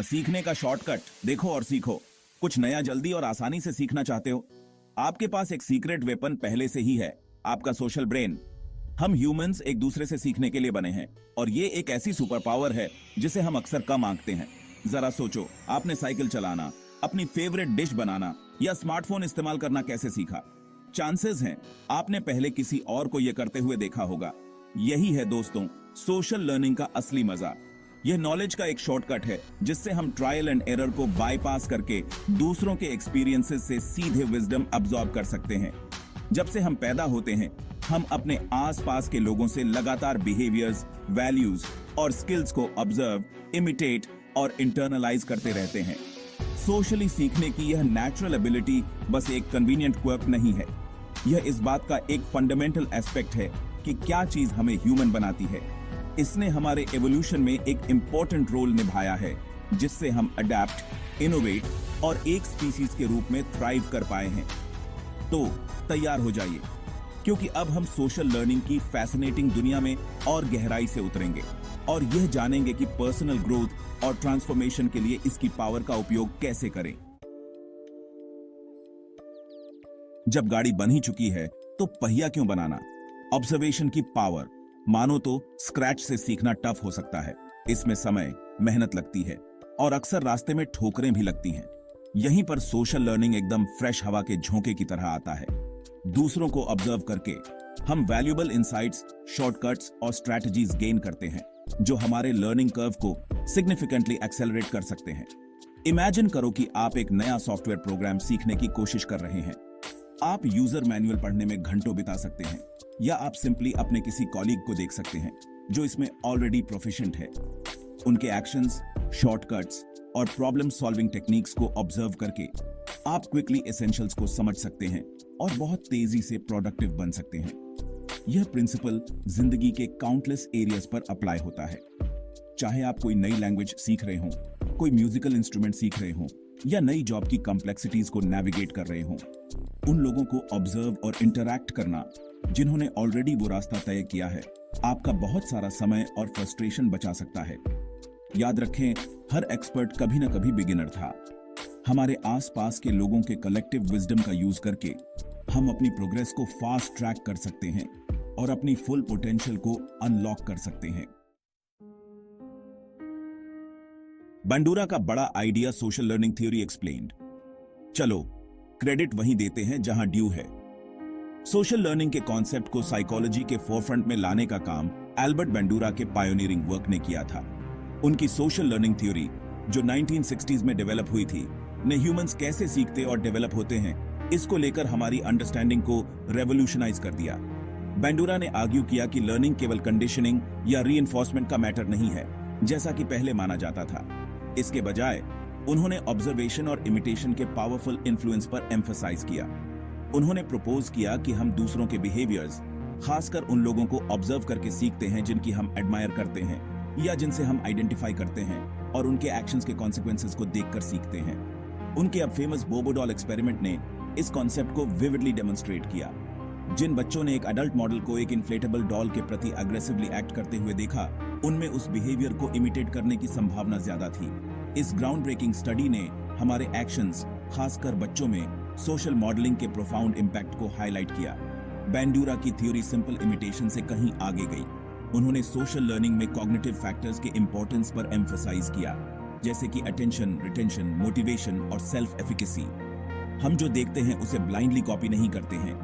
सीखने का शॉर्टकट देखो और सीखो। कुछ नया जल्दी और आसानी से सीखना चाहते हो? आपके पास एक सीक्रेट वेपन पहले से ही है, आपका सोशल ब्रेन। हम ह्यूमंस एक दूसरे से सीखने के लिए बने हैं और ये एक ऐसी सुपर पावर है जिसे हम अक्सर कम आंकते हैं। जरा सोचो, आपने साइकिल चलाना, अपनी फेवरेट डिश बनाना या स्मार्टफोन इस्तेमाल करना कैसे सीखा? चांसेस हैं आपने पहले किसी और को यह करते हुए देखा होगा। यही है दोस्तों सोशल लर्निंग का असली मजा। यह नॉलेज का एक शॉर्टकट है जिससे हम ट्रायल एंड एरर को बाईपास करके दूसरों के एक्सपीरियंसेस से सीधे विजडम अब्सॉर्ब कर सकते हैं। जब से हम पैदा होते हैं, हम अपने आसपास के लोगों से लगातार बिहेवियर्स, वैल्यूज और स्किल्स को ऑब्जर्व, इमिटेट और इंटरनलाइज करते रहते हैं। सोशली सीखने की यह नेचुरल एबिलिटी बस एक कन्वीनियंट क्वर्क नहीं है, यह इस बात का एक फंडामेंटल एस्पेक्ट है कि क्या चीज हमें ह्यूमन बनाती है। इसने हमारे एवोल्यूशन में एक इंपॉर्टेंट रोल निभाया है जिससे हम अडेप्ट, इनोवेट और एक स्पीसीज के रूप में थ्राइव कर पाए हैं। तो तैयार हो जाइए, क्योंकि अब हम सोशल लर्निंग की फैसिनेटिंग दुनिया में और गहराई से उतरेंगे और यह जानेंगे कि पर्सनल ग्रोथ और ट्रांसफॉर्मेशन के लिए इसकी पावर का उपयोग कैसे करें। जब गाड़ी बन ही चुकी है तो पहिया क्यों बनाना? ऑब्जर्वेशन की पावर। मानो तो स्क्रैच से सीखना टफ हो सकता है। इसमें समय, मेहनत लगती है और अक्सर रास्ते में ठोकरें भी लगती हैं। यहीं पर सोशल लर्निंग एकदम फ्रेश हवा के झोंके की तरह आता है। दूसरों को ऑब्जर्व करके हम वैल्यूएबल इंसाइट्स, शॉर्टकट्स और स्ट्रैटेजीज गेन करते हैं जो हमारे लर्निंग कर्व को सिग्निफिकेंटली एक्सेलरेट कर सकते हैं। इमेजिन करो कि आप एक नया सॉफ्टवेयर प्रोग्राम सीखने की कोशिश कर रहे हैं। आप यूजर मैनुअल पढ़ने में घंटों बिता सकते हैं या आप सिंपली अपने किसी कॉलीग को देख सकते हैं जो इसमें ऑलरेडी प्रोफिशिएंट है। उनके एक्शंस, शॉर्टकट्स और प्रॉब्लम सॉल्विंग टेक्निक्स को ऑब्जर्व करके आप क्विकली एसेंशियल्स को समझ सकते हैं और बहुत तेजी से प्रोडक्टिव बन सकते हैं। यह प्रिंसिपल जिंदगी के काउंटलेस एरियाज पर अप्लाई होता है। चाहे आप कोई नई लैंग्वेज सीख रहे हों, कोई म्यूजिकल इंस्ट्रूमेंट सीख रहे हों या नई जॉब की कॉम्प्लेक्सिटीज को नेविगेट कर रहे हों, उन लोगों को ऑब्जर्व और इंटरैक्ट करना जिन्होंने ऑलरेडी वो रास्ता तय किया है, आपका बहुत सारा समय और फ्रस्ट्रेशन बचा सकता है। याद रखें, हर एक्सपर्ट कभी ना कभी बिगिनर था। हमारे आसपास के लोगों के कलेक्टिव विजडम का यूज करके हम अपनी प्रोग्रेस को फास्ट ट्रैक कर सकते हैं और अपनी फुल पोटेंशियल को अनलॉक कर सकते हैं। बंडूरा का बड़ा idea social learning theory explained. चलो क्रेडिट वहीं देते हैं जहां ड्यू है। सोशल लर्निंग के कॉन्सेप्ट को साइकोलॉजी के फोरफ्रंट में लाने का काम एल्बर्ट बंडूरा के पायोनियरिंग वर्क ने किया था। उनकी सोशल लर्निंग थ्योरी, जो 1960s में डेवलप हुई थी, ने ह्यूमंस कैसे सीखते और डेवलप होते हैं, इसको लेकर हमारी अंडरस्टैंडिंग को रेवोल्यूशनाइज कर दिया। बंडूरा ने आर्ग्यू किया कि लर्निंग केवल कंडीशनिंग या रीइंफोर्समेंट का मैटर नहीं है, जैसा कि पहले माना जाता था। इसके बजाय उन्होंने ऑब्जर्वेशन और इमिटेशन के पावरफुल इन्फ्लुएंस पर एम्फसाइज किया। उन्होंने प्रपोज किया कि हम दूसरों के बिहेवियर्स, खासकर उन लोगों को ऑब्जर्व करके सीखते हैं जिनकी हम एडमायर करते हैं या जिनसे हम आइडेंटिफाई करते हैं, और उनके एक्शंस के कॉन्सिक्वेंसेस को देखकर सीखते हैं। उनके अब फेमस बोबो डॉल एक्सपेरिमेंट ने इस कॉन्सेप्ट को विविडली डेमोन्स्ट्रेट किया। जिन बच्चों ने एक अडल्ट मॉडल को एक इन्फ्लेटेबल डॉल के प्रति अग्रेसिवली एक्ट करते हुए देखा, उनमें उस बिहेवियर को इमिटेट करने की संभावना ज्यादा थी। इस ग्राउंड ब्रेकिंग स्टडी ने हमारे एक्शंस, खासकर बच्चों में सोशल मॉडलिंग के प्रोफाउंड इंपैक्ट को हाईलाइट किया। बंडूरा की थ्योरी सिंपल इमिटेशन से कहीं आगे गई। उन्होंने सोशल लर्निंग में कॉग्निटिव फैक्टर्स के इंपॉर्टेंस पर एम्फसाइज किया, जैसे कि अटेंशन, रिटेंशन, मोटिवेशन और सेल्फ एफिकेसी। हम जो देखते हैं उसे ब्लाइंडली कॉपी नहीं करते हैं,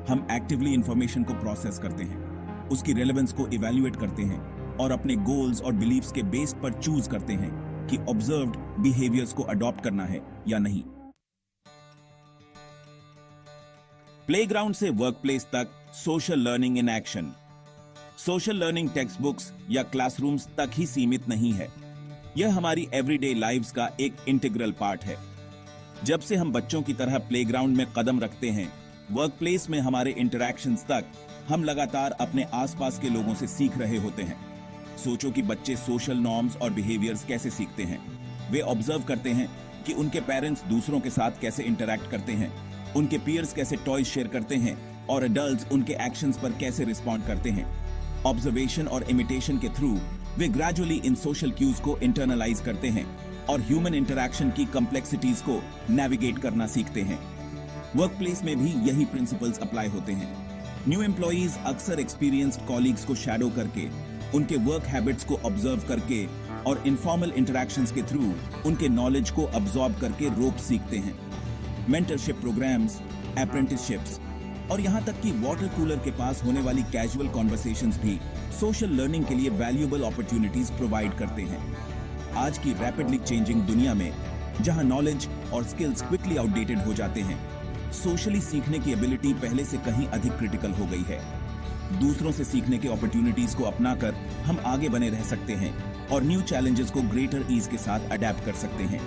हम एक्टिवली इंफॉर्मेशन को प्रोसेस करते हैं, उसकी रेलेवेंस को इवैल्यूएट करते हैं और अपने गोल्स और बिलीव्स के बेस पर चूज करते हैं कि ऑब्जर्व्ड बिहेवियर्स को अडॉप्ट करना है या नहीं। प्लेग्राउंड से वर्कप्लेस तक social learning in action. Social learning text books या क्लासरूम्स तक ही सीमित नहीं है, यह हमारी एवरीडे लाइव्स का एक इंटीग्रल पार्ट है। जब से हम बच्चों की तरह प्लेग्राउंड में कदम रखते हैं, वर्कप्लेस में हमारे इंटरैक्शंस तक हम लगातार अपने आसपास के लोगों से सीख रहे होते हैं। सोचो कि बच्चे सोशल नॉर्म्स और बिहेवियर्स कैसे सीखते हैं। वे ऑब्जर्व करते हैं कि उनके पेरेंट्स दूसरों के साथ कैसे इंटरैक्ट करते हैं, उनके पीयर्स कैसे टॉयज शेयर करते हैं और एडल्ट्स उनके एक्शंस पर कैसे रिस्पॉन्ड करते हैं। ऑब्जर्वेशन और इमिटेशन के थ्रू वे ग्रेजुअली इन सोशल क्यूज को इंटरनलाइज करते हैं और ह्यूमन इंटरैक्शन की कॉम्प्लेक्सिटीज को नेविगेट करना सीखते हैं। वर्कप्लेस में भी यही प्रिंसिपल्स अप्लाई होते हैं। न्यू एम्प्लॉइज अक्सर एक्सपीरियंस्ड कॉलीग्स को शैडो करके, उनके वर्क हैबिट्स को ऑब्जर्व करके और इनफॉर्मल इंटरैक्शंस के थ्रू उनके नॉलेज को अब्सॉर्ब करके रोप सीखते हैं। मेंटरशिप प्रोग्राम्स, अप्रेंटिसशिप्स और यहां तक कि वाटर कूलर के पास होने वाली कैजुअल कॉन्वर्सेशंस भी सोशल लर्निंग के लिए वैल्यूएबल अपॉर्चुनिटीज प्रोवाइड करते हैं। आज की रैपिडली चेंजिंग दुनिया में जहां नॉलेज और स्किल्स क्विकली आउटडेटेड हो जाते हैं, सोशली सीखने की एबिलिटी पहले से कहीं अधिक क्रिटिकल हो गई है। दूसरों से सीखने के अपॉर्चुनिटीज को अपनाकर हम आगे बने रह सकते हैं और न्यू चैलेंजेस को ग्रेटर ईज के साथ अडेप्ट कर सकते हैं।